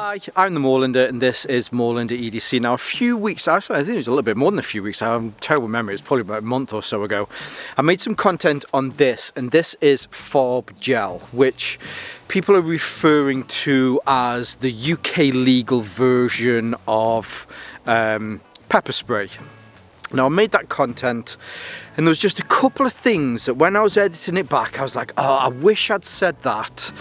Hi, I'm the Moorlander and this is Moorlander EDC. Now a few weeks, actually I think it was a little bit more than a few weeks, I have a terrible memory, it's probably about a month or so ago, I made some content on this, and this is Farb gel, which people are referring to as the UK legal version of pepper spray. Now I made that content and there was just a couple of things that when I was editing it back I was like, oh, I wish I'd said that,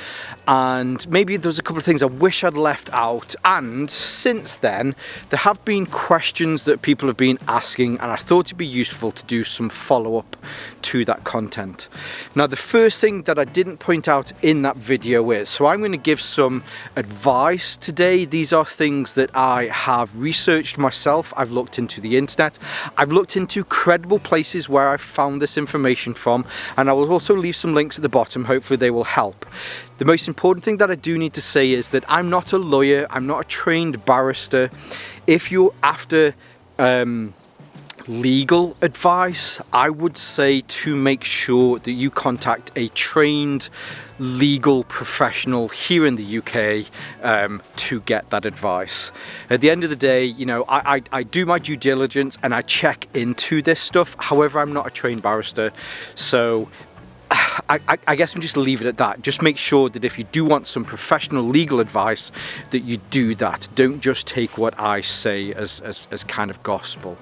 and maybe there was a couple of things I wish I'd left out. And since then there have been questions that people have been asking, and I thought it'd be useful to do some follow-up to that content. Now the first thing that I didn't point out in that video is, so I'm going to give some advice today. These are things that I have researched myself. I've looked into the internet, I've looked into credible places where I found this information from, and I will also leave some links at the bottom. Hopefully they will help. The most important thing that I do need to say is that I'm not a lawyer, I'm not a trained barrister. If you're after legal advice, I would say to make sure that you contact a trained legal professional here in the UK to get that advice. At the end of the day, you know, I do my due diligence and I check into this stuff. However, I'm not a trained barrister, so I guess I'm just leave it at that. Just make sure that if you do want some professional legal advice that you do that. Don't just take what I say as kind of gospel.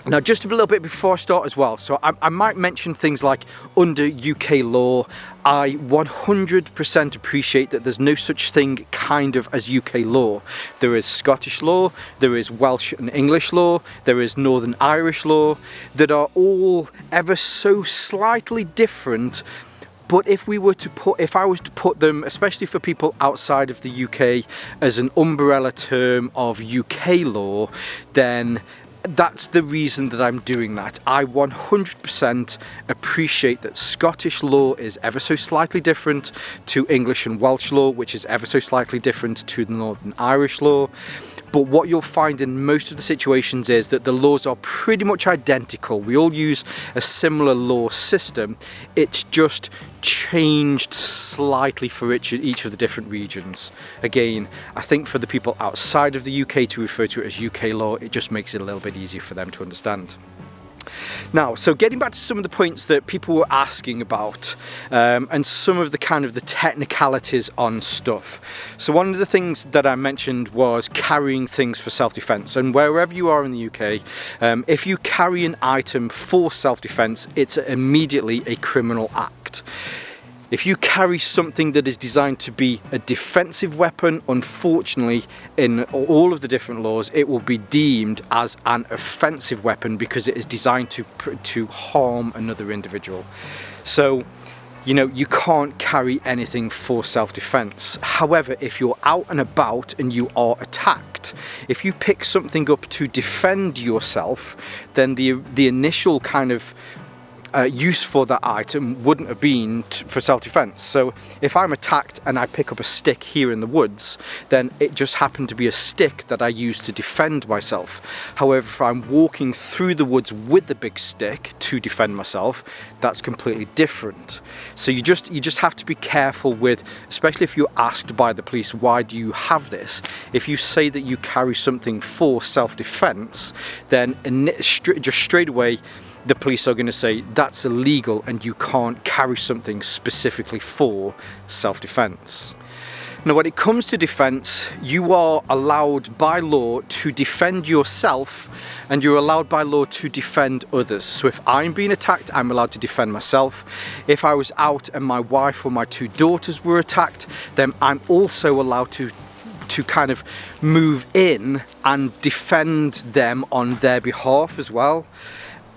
Now just a little bit before I start as well, so I might mention things like under UK law. I 100% appreciate that there's no such thing kind of as UK law. There is Scottish law, there is Welsh and English law, there is Northern Irish law, that are all ever so slightly different. But if I was to put them, especially for people outside of the UK, as an umbrella term of UK law, then that's the reason that I'm doing that. I 100% appreciate that Scottish law is ever so slightly different to English and Welsh law, which is ever so slightly different to the Northern Irish law. But what you'll find in most of the situations is that the laws are pretty much identical. We all use a similar law system. It's just changed slightly for each of the different regions. Again, I think for the people outside of the UK to refer to it as UK law, it just makes it a little bit easier for them to understand. Now, so getting back to some of the points that people were asking about, and some of the kind of the technicalities on stuff. So one of the things that I mentioned was carrying things for self-defense, and wherever you are in the UK, if you carry an item for self-defense, it's immediately a criminal act. If you carry something that is designed to be a defensive weapon, unfortunately, in all of the different laws, it will be deemed as an offensive weapon because it is designed to harm another individual. So, you know, you can't carry anything for self-defense. However, if you're out and about and you are attacked, if you pick something up to defend yourself, then the initial kind of use for that item wouldn't have been for self-defense. So if I'm attacked and I pick up a stick here in the woods, then it just happened to be a stick that I use to defend myself. However, if I'm walking through the woods with the big stick to defend myself, that's completely different. So you just have to be careful with, especially if you're asked by the police, why do you have this? If you say that you carry something for self-defense, then just straight away the police are going to say that's illegal and you can't carry something specifically for self-defense. Now when it comes to defense, you are allowed by law to defend yourself and you're allowed by law to defend others. So if I'm being attacked, I'm allowed to defend myself. If I was out and my wife or my two daughters were attacked, then I'm also allowed to kind of move in and defend them on their behalf as well.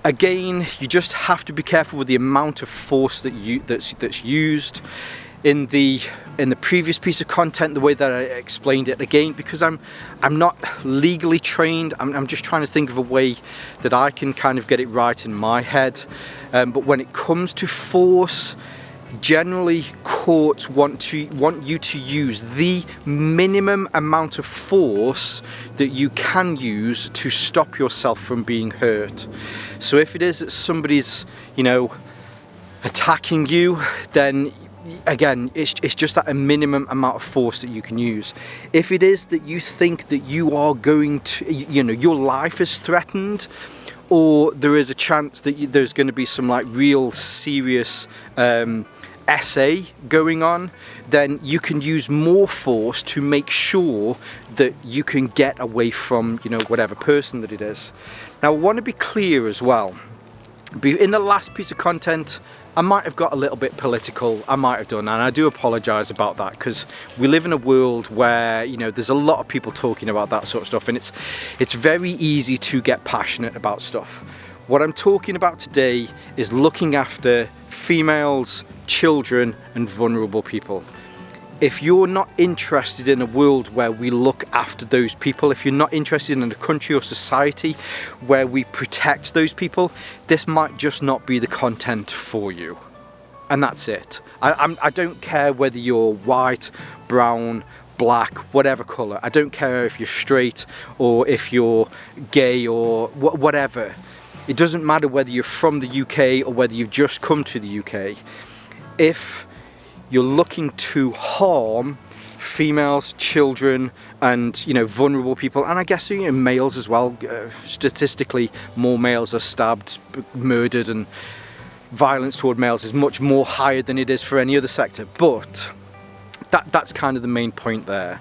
Again, you just have to be careful with the amount of force that's used. In the previous piece of content, the way that I explained it, again, because I'm not legally trained, I'm just trying to think of a way that I can kind of get it right in my head. But when it comes to force, generally courts want you to use the minimum amount of force that you can use to stop yourself from being hurt. So if it is that somebody's, you know, attacking you, then again, it's just that a minimum amount of force that you can use. If it is that you think that you are going to, your life is threatened, or there is a chance that there's going to be some like real serious essay going on, then you can use more force to make sure that you can get away from, whatever person that it is. Now, I want to be clear as well. In the last piece of content, I might have got a little bit political, I might have done, and I do apologise about that, because we live in a world where, there's a lot of people talking about that sort of stuff, and it's very easy to get passionate about stuff. What I'm talking about today is looking after females, children, and vulnerable people. If you're not interested in a world where we look after those people, if you're not interested in a country or society where we protect those people, this might just not be the content for you. And that's it. I don't care whether you're white, brown, black, whatever colour. I don't care if you're straight or if you're gay or whatever. It doesn't matter whether you're from the UK or whether you've just come to the UK. If you're looking to harm females, children, and vulnerable people, and I guess males as well. Statistically, more males are stabbed, murdered, and violence toward males is much more higher than it is for any other sector. But that's kind of the main point there.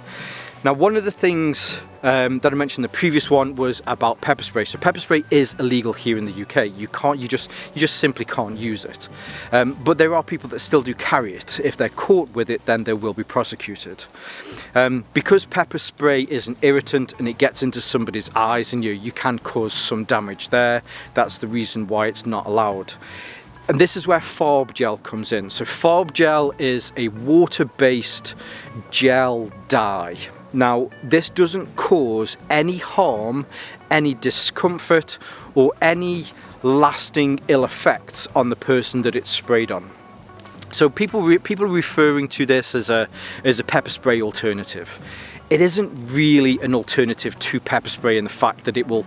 Now, one of the things that I mentioned in the previous one was about pepper spray. So pepper spray is illegal here in the UK. You just simply can't use it. But there are people that still do carry it. If they're caught with it, then they will be prosecuted. Because pepper spray is an irritant and it gets into somebody's eyes, and you can cause some damage there. That's the reason why it's not allowed. And this is where Farb gel comes in. So Farb gel is a water-based gel dye. Now, this doesn't cause any harm, any discomfort, or any lasting ill effects on the person that it's sprayed on. So people are referring to this as a pepper spray alternative. It isn't really an alternative to pepper spray in the fact that it will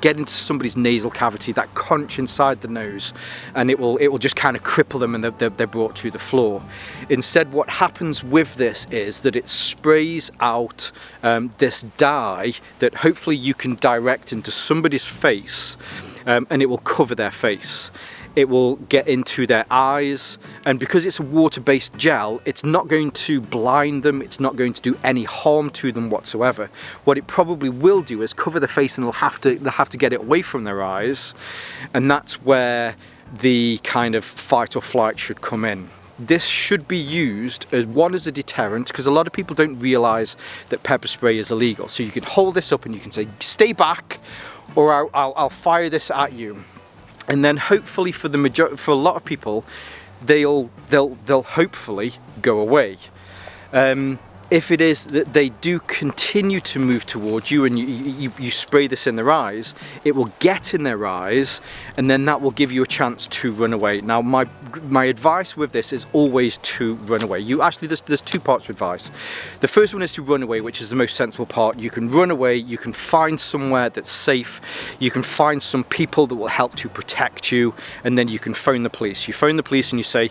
get into somebody's nasal cavity, that conch inside the nose, and it will just kind of cripple them, and they're brought to the floor. Instead, what happens with this is that it sprays out this dye that hopefully you can direct into somebody's face, and it will cover their face. It will get into their eyes, and because it's a water-based gel, it's not going to blind them, it's not going to do any harm to them whatsoever. What it probably will do is cover the face, and they'll have to get it away from their eyes, and that's where the kind of fight or flight should come in. This should be used as a deterrent, because a lot of people don't realise that pepper spray is illegal. So you can hold this up and you can say, stay back, or I'll fire this at you. And then hopefully for a lot of people, they'll hopefully go away. If it is that they do continue to move towards you and you spray this in their eyes, it will get in their eyes, and then that will give you a chance to run away. Now, my advice with this is always to run away. There's two parts of advice. The first one is to run away, which is the most sensible part. You can run away, you can find somewhere that's safe, you can find some people that will help to protect you, and then you can phone the police. You phone the police and you say,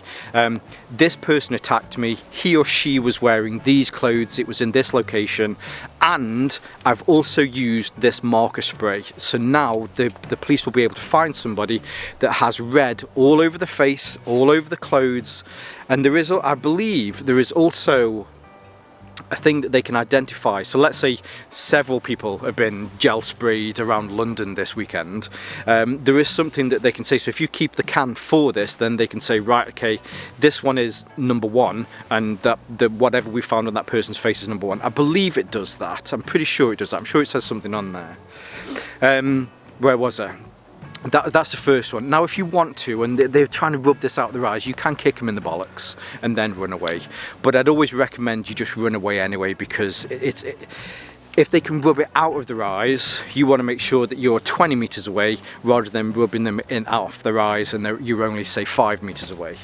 this person attacked me, he or she was wearing these clothes, it was in this location, and I've also used this marker spray. So now the police will be able to find somebody that has red all over the face, all over the clothes, and I believe there is also a thing that they can identify. So let's say several people have been gel sprayed around London this weekend. There is something that they can say. So if you keep the can for this, then they can say, right, okay, this one is number one, and that whatever we found on that person's face is number one. I believe it does that. I'm pretty sure it does that. I'm sure it says something on there. Where was I? That's the first one. Now, if you want to, and they're trying to rub this out their eyes, you can kick them in the bollocks and then run away. But I'd always recommend you just run away anyway, because if they can rub it out of their eyes, you want to make sure that you're 20 meters away rather than rubbing them out of their eyes and you're only, say, 5 meters away.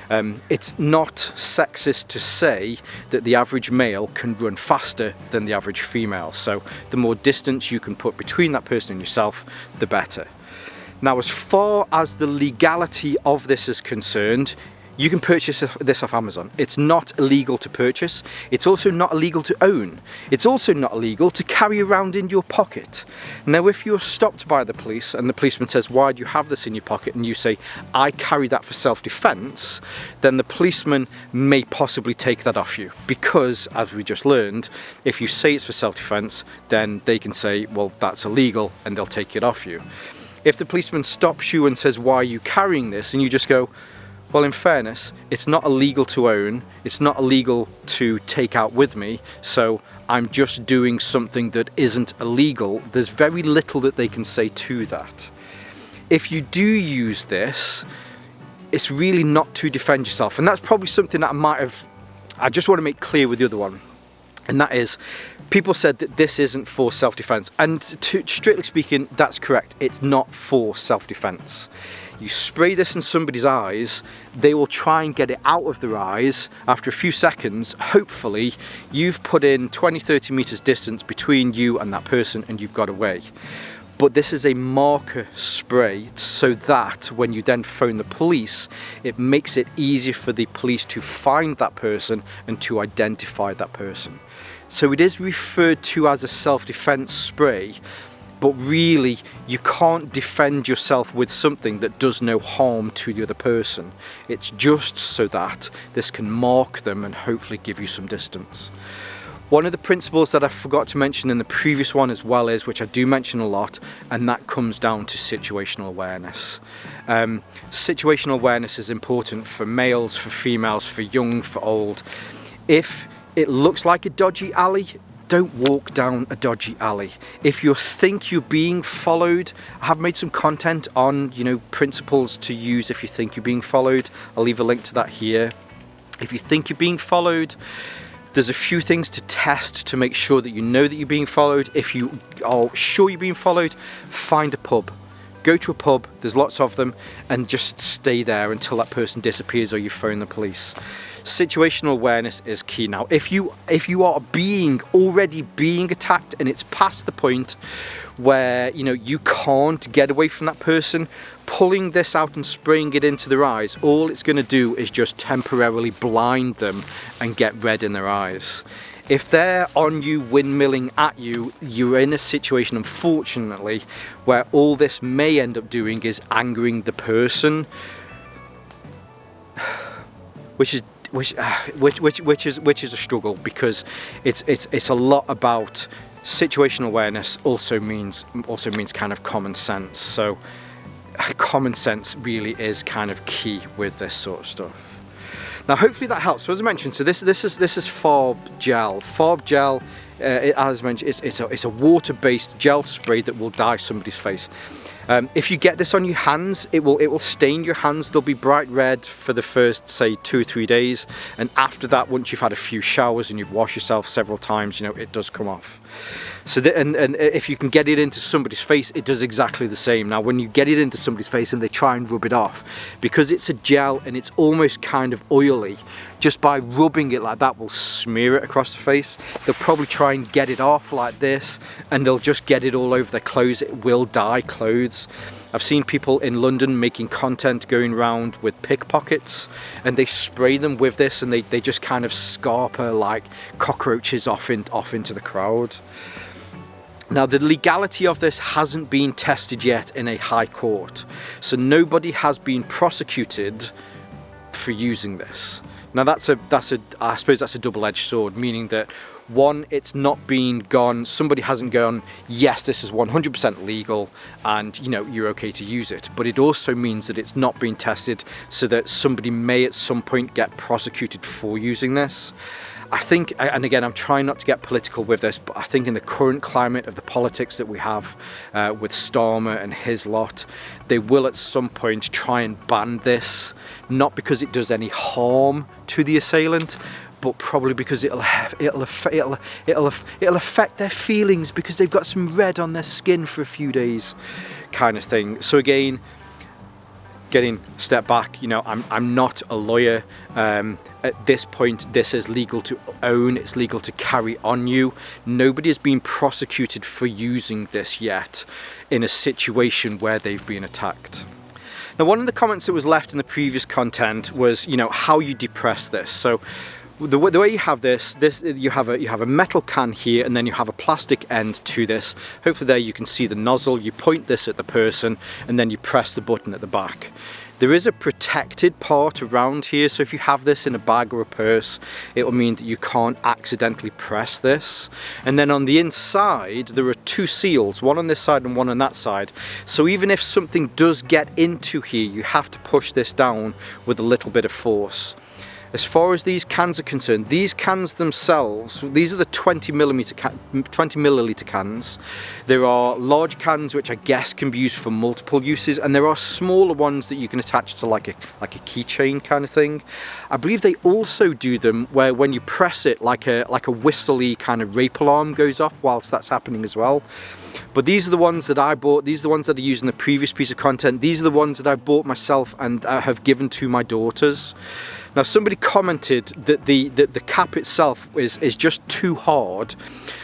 It's not sexist to say that the average male can run faster than the average female. So the more distance you can put between that person and yourself, the better. Now, as far as the legality of this is concerned, You can purchase this off Amazon. It's not illegal to purchase. It's also not illegal to own. It's also not illegal to carry around in your pocket. Now, if you're stopped by the police and the policeman says, why do you have this in your pocket? And you say, I carry that for self-defense, then the policeman may possibly take that off you. Because, as we just learned, if you say it's for self-defense, then they can say, well, that's illegal, and they'll take it off you. If the policeman stops you and says, why are you carrying this? And you just go, well, in fairness, it's not illegal to own, it's not illegal to take out with me, so I'm just doing something that isn't illegal. There's very little that they can say to that. If you do use this, it's really not to defend yourself. And that's probably something that I just want to make clear with the other one. And that is, people said that this isn't for self-defense. And strictly speaking, that's correct. It's not for self-defense. You spray this in somebody's eyes, they will try and get it out of their eyes. After a few seconds, hopefully, you've put in 20-30 meters distance between you and that person and you've got away. But this is a marker spray so that when you then phone the police, it makes it easier for the police to find that person and to identify that person. So it is referred to as a self-defense spray, but really you can't defend yourself with something that does no harm to the other person. It's just so that this can mark them and hopefully give you some distance. One of the principles that I forgot to mention in the previous one as well is, which I do mention a lot, and that comes down to situational awareness. Situational awareness is important for males, for females, for young, for old. If it looks like a dodgy alley, don't walk down a dodgy alley. If you think you're being followed, I have made some content on, principles to use if you think you're being followed. I'll leave a link to that here. If you think you're being followed, there's a few things to test to make sure that you know that you're being followed. If you are sure you're being followed, find a pub. Go to a pub, there's lots of them, and just stay there until that person disappears or you phone the police. Situational awareness is key. Now, if you are already being attacked and it's past the point where you can't get away from that person, pulling this out and spraying it into their eyes, all it's going to do is just temporarily blind them and get red in their eyes. If they're on you, windmilling at you, you're in a situation, unfortunately, where all this may end up doing is angering the person, which is a struggle, because it's a lot about situational awareness. Also means kind of common sense. So common sense really is kind of key with this sort of stuff. Now, hopefully that helps. So as I mentioned, so this is Farb gel. Farb gel, as mentioned, it's a water-based gel spray that will dye somebody's face. If you get this on your hands, it will stain your hands. They'll be bright red for the first, say, 2 or 3 days, and after that, once you've had a few showers and you've washed yourself several times, it does come off. So and if you can get it into somebody's face, it does exactly the same. Now, when you get it into somebody's face and they try and rub it off, because it's a gel and it's almost kind of oily, just by rubbing it like that will smear it across the face. They'll probably try and get it off like this, and they'll just get it all over their clothes. It will dye clothes. I've seen people in London making content going around with pickpockets, and they spray them with this, and they just kind of scarper like cockroaches off into the crowd. Now, the legality of this hasn't been tested yet in a high court, so nobody has been prosecuted for using this. Now, I suppose that's a double-edged sword, meaning that one, it's not been gone, somebody hasn't gone, yes, this is 100% legal and you're okay to use it, but it also means that it's not been tested so that somebody may at some point get prosecuted for using this. I think, and again, I'm trying not to get political with this, but I think in the current climate of the politics that we have with Starmer and his lot, they will at some point try and ban this, not because it does any harm to the assailant, but probably because it'll affect their feelings because they've got some red on their skin for a few days, kind of thing. So again, getting a step back, I'm not a lawyer. At this point, this is legal to own, it's legal to carry on you. Nobody has been prosecuted for using this yet in a situation where they've been attacked. Now, one of the comments that was left in the previous content was, you know, how you depress this. So the way you have this you have a metal can here, and then you have a plastic end to this. Hopefully there you can see the nozzle. You point this at the person, and then you press the button at the back. There is a protected part around here, so if you have this in a bag or a purse, it will mean that you can't accidentally press this. And then on the inside there are two seals, one on this side and one on that side. So even if something does get into here, you have to push this down with a little bit of force. As far as these cans are concerned, these cans themselves, these are the 20 milliliter cans. There are large cans which I guess can be used for multiple uses, and there are smaller ones that you can attach to like a keychain kind of thing. I believe they also do them where when you press it, like a whistly kind of rape alarm goes off whilst that's happening as well. But these are the ones that I bought. These are the ones that I used in the previous piece of content. These are the ones that I bought myself and have given to my daughters. Now, somebody commented that the cap itself is just too hard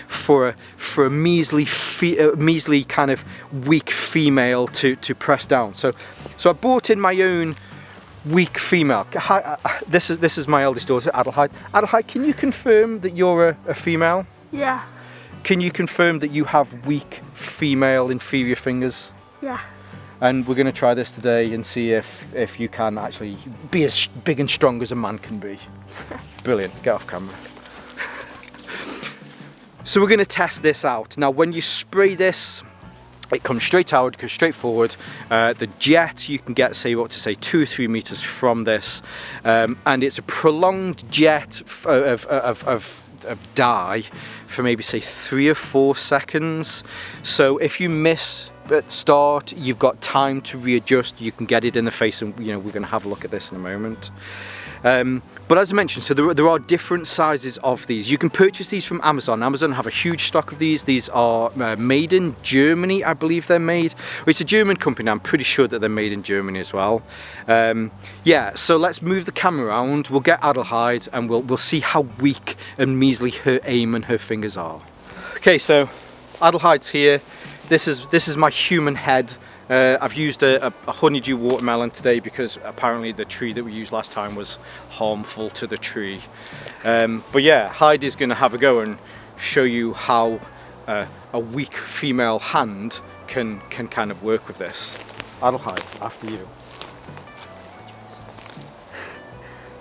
for a measly kind of weak female to press down. So I bought in my own weak female. This is my eldest daughter, Adelheid. Adelheid, can you confirm that you're a female? Yeah. Can you confirm that you have weak female inferior fingers? Yeah. And we're going to try this today and see if you can actually be as big and strong as a man can be. Brilliant, get off camera. So we're going to test this out. Now when you spray this, it comes straight out, it goes straight forward. The jet you can get, say, 2 or 3 meters from this. And it's a prolonged jet of dye for maybe say 3 or 4 seconds. So if you miss at start, you've got time to readjust. You can get it in the face, and you know we're going to have a look at this in a moment. But as I mentioned, so there are different sizes of these. You can purchase these from Amazon. Amazon have a huge stock of these. These are made in Germany, I believe they're made. Well, it's a German company. I'm pretty sure that they're made in Germany as well. Yeah, so let's move the camera around. We'll get Adelheid, and we'll see how weak and measly her aim and her fingers are. Okay, so Adelheid's here. This is my human head. I've used a honeydew watermelon today because apparently the tree that we used last time was harmful to the tree. But yeah, Heidi's going to have a go and show you how a weak female hand can kind of work with this. Adelheid, after you.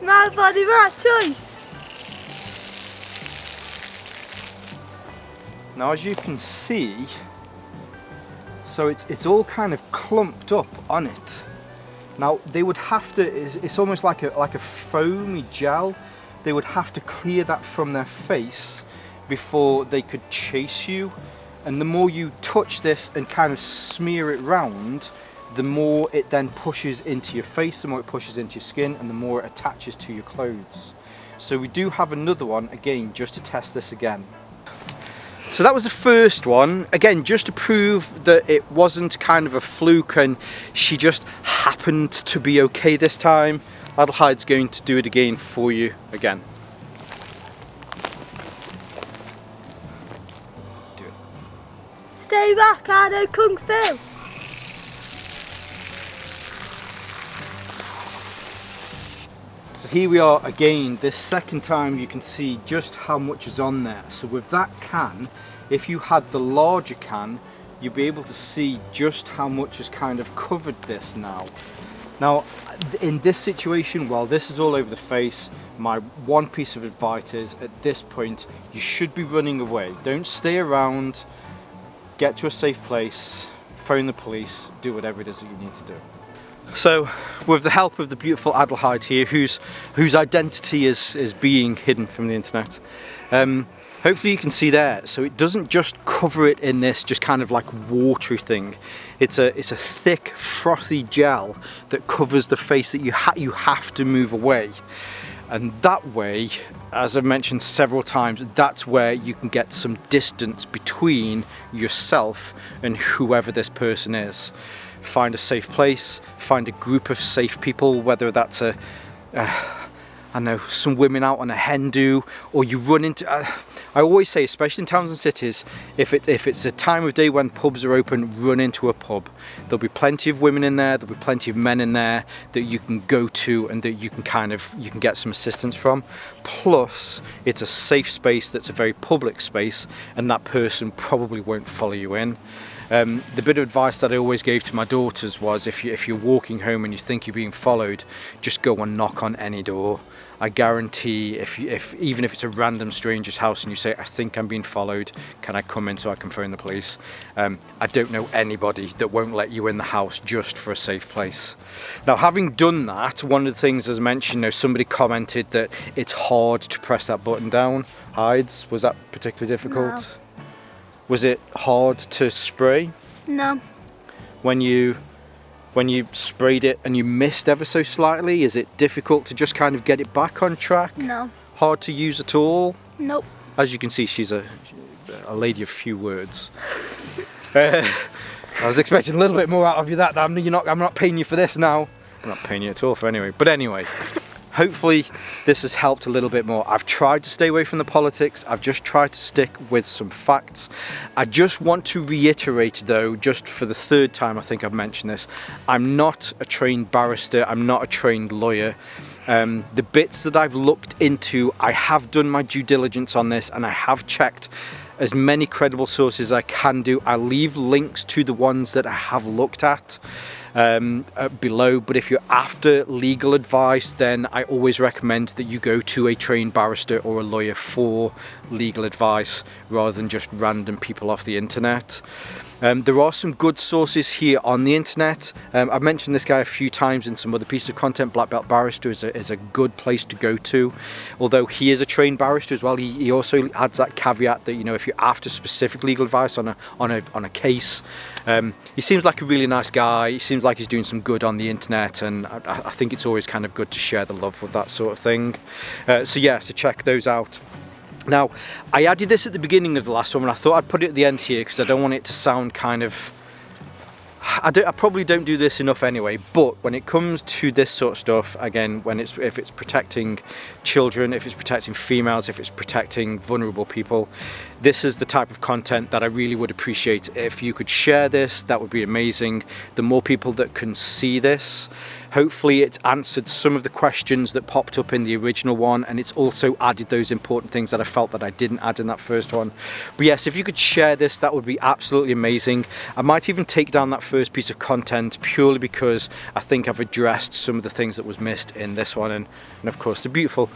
My body, my choice. Now, as you can see, so it's all kind of clumped up on it. Now they would have to, it's almost like a foamy gel. They would have to clear that from their face before they could chase you. And the more you touch this and kind of smear it round, the more it then pushes into your face, the more it pushes into your skin, and the more it attaches to your clothes. So we do have another one again just to test this again. So that was the first one, again just to prove that it wasn't kind of a fluke and she just happened to be okay this time. Adelheid's going to do it again for you again. Do it. Stay back, I know Kung Fu. So here we are again, this second time. You can see just how much is on there. So with that can, if you had the larger can, you'd be able to see just how much has kind of covered this now. Now in this situation, while this is all over the face, my one piece of advice is at this point you should be running away. Don't stay around, get to a safe place, phone the police, do whatever it is that you need to do. So, with the help of the beautiful Adelheid here, whose identity is being hidden from the internet, hopefully you can see there. So it doesn't just cover it in this just kind of like watery thing. It's a thick, frothy gel that covers the face that you have to move away. And that way, as I've mentioned several times, that's where you can get some distance between yourself and whoever this person is. Find a safe place, find a group of safe people, whether that's a I know, some women out on a hen do, or you run into, I always say, especially in towns and cities, if it's a time of day when pubs are open, run into a pub. There'll be plenty of women in there, there'll be plenty of men in there that you can go to and that you can get some assistance from. Plus, it's a safe space that's a very public space, and that person probably won't follow you in. The bit of advice that I always gave to my daughters was if you're walking home and you think you're being followed, just go and knock on any door. I guarantee even if it's a random stranger's house and you say, I think I'm being followed, can I come in so I can phone the police? I don't know anybody that won't let you in the house just for a safe place. Now, having done that, one of the things, as I mentioned, somebody commented that it's hard to press that button down. Hides, was that particularly difficult? No. Was it hard to spray? No. When you sprayed it and you missed ever so slightly, is it difficult to just kind of get it back on track? No. Hard to use at all? Nope. As you can see, she's a lady of few words. I was expecting a little bit more out of you. I'm not paying you for this now. I'm not paying you at all for anyway. But anyway, hopefully this has helped a little bit more. I've tried to stay away from the politics. I've just tried to stick with some facts. I just want to reiterate, though, just for the third time I think I've mentioned this, I'm not a trained barrister. I'm not a trained lawyer. The bits that I've looked into, I have done my due diligence on this, and I have checked as many credible sources as I can do. I'll leave links to the ones that I have looked at below, but if you're after legal advice, then I always recommend that you go to a trained barrister or a lawyer for legal advice rather than just random people off the internet. There are some good sources here on the internet. I've mentioned this guy a few times in some other pieces of content. Black Belt Barrister is a good place to go to. Although he is a trained barrister as well, he also adds that caveat that, if you're after specific legal advice on a case, he seems like a really nice guy. He seems like he's doing some good on the internet, and I think it's always kind of good to share the love with that sort of thing. So check those out. Now, I added this at the beginning of the last one, and I thought I'd put it at the end here because I don't want it to sound kind of... I probably don't do this enough anyway, but when it comes to this sort of stuff, again, if it's protecting children, if it's protecting females, if it's protecting vulnerable people, this is the type of content that I really would appreciate. If you could share this, that would be amazing. The more people that can see this, hopefully it's answered some of the questions that popped up in the original one, and it's also added those important things that I felt that I didn't add in that first one. But yes, if you could share this, that would be absolutely amazing. I might even take down that first piece of content purely because I think I've addressed some of the things that was missed in this one, and of course the beautiful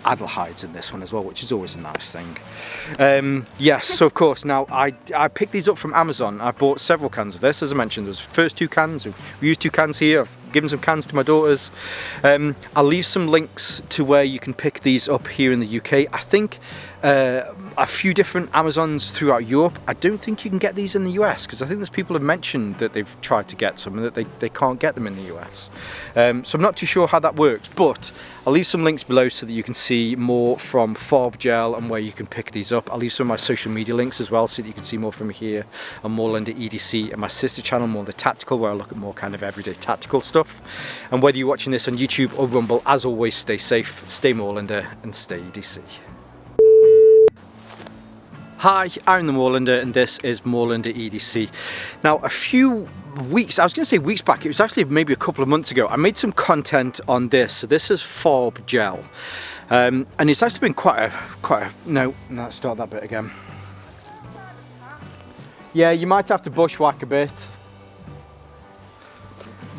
adult hides in this one as well, which is always a nice thing. Yes, so of course, now I picked these up from Amazon. I bought several cans of this, as I mentioned. There's the first 2 cans. We used 2 cans here. I've given some cans to my daughters. I'll leave some links to where you can pick these up here in the UK. I think a few different Amazons throughout Europe. I don't think you can get these in the US, because I think there's people have mentioned that they've tried to get some and that they can't get them in the US. So I'm not too sure how that works, but I'll leave some links below so that you can see more from Farb Gel and where you can pick these up. I'll leave some of my social media links as well so that you can see more from here on Moorlander EDC, and my sister channel, Moorlander Tactical, where I look at more kind of everyday tactical stuff. And whether you're watching this on YouTube or Rumble, as always, stay safe, stay Moorlander, and stay EDC. Hi, I'm the Moorlander, and this is Moorlander EDC. Now, a few weeks, I was going to say weeks back, it was actually maybe a couple of months ago, I made some content on this. So this is Farb Gel, and it's actually been quite a no, start that bit again. Yeah, you might have to bushwhack a bit.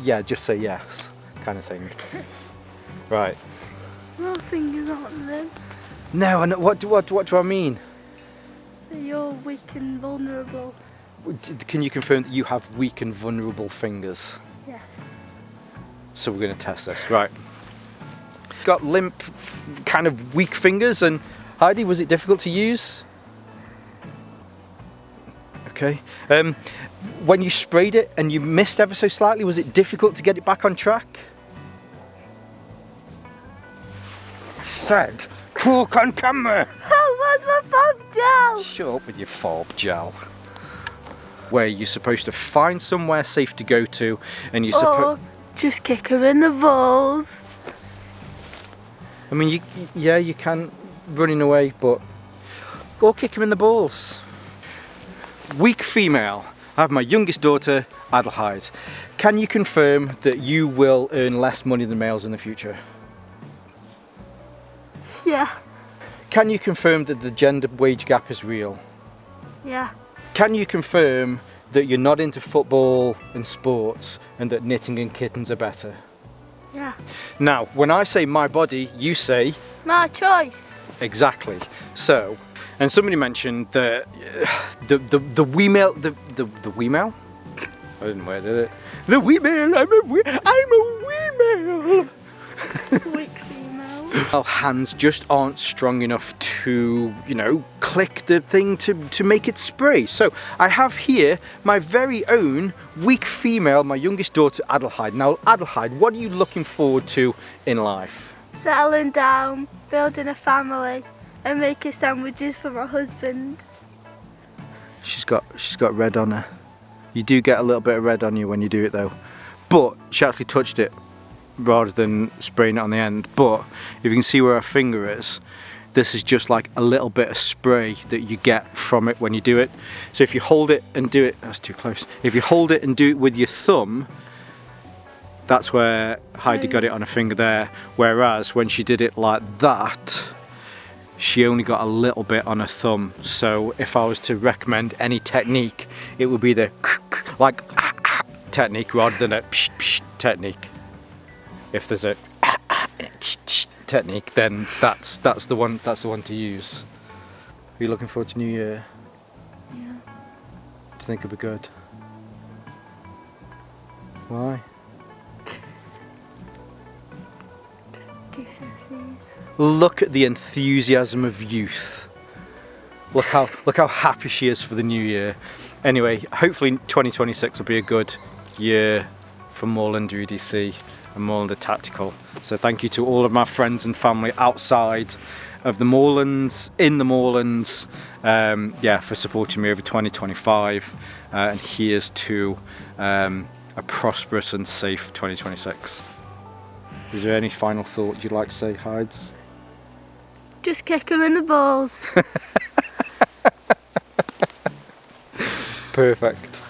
Yeah, just say yes, kind of thing. Right. My fingers aren't them. No, I know, what do I mean? You're weak and vulnerable. Can you confirm that you have weak and vulnerable fingers? Yes. So we're going to test this, right? Got limp, kind of weak fingers, and Heidi, was it difficult to use? Okay. When you sprayed it and you missed ever so slightly, was it difficult to get it back on track? Said, talk on camera. Oh, where's my Farb Gel? Shut up with your Farb Gel. Where you're supposed to find somewhere safe to go to, and you're supposed... Just kick her in the balls. I mean, you can running away, but go kick him in the balls. Weak female. I have my youngest daughter, Adelheid. Can you confirm that you will earn less money than males in the future? Yeah. Can you confirm that the gender wage gap is real? Yeah. Can you confirm that you're not into football and sports and that knitting and kittens are better? Yeah. Now, when I say my body, you say... My choice. Exactly. So, and somebody mentioned the wee-male, the wee-male? I didn't wear, did it? The wee-male, I'm a wee-male. Weak female. Well, hands just aren't strong enough to, you know, click the thing to make it spray. So I have here my very own weak female, my youngest daughter, Adelheid. Now, Adelheid, what are you looking forward to in life? Settling down, building a family, and making sandwiches for my husband. She's got red on her. You do get a little bit of red on you when you do it though. But she actually touched it rather than spraying it on the end. But if you can see where her finger is, this is just like a little bit of spray that you get from it when you do it. So if you hold it and do it, that's too close. If you hold it and do it with your thumb, that's where Heidi got it on her finger there. Whereas when she did it like that, she only got a little bit on her thumb. So if I was to recommend any technique, it would be the like technique rather than a psh, psh technique. If there's a technique, then that's the one to use. Are you looking forward to New Year? Yeah. Do you think it'll be good? Why? Look at the enthusiasm of youth. Look how happy she is for the new year. Anyway, hopefully 2026 will be a good year for Moorlander EDC and Moorlander Tactical. So thank you to all of my friends and family outside of the Moorlands, in the Moorlands, for supporting me over 2025. And here's to a prosperous and safe 2026. Is there any final thought you'd like to say, Hides? Just kick him in the balls. Perfect.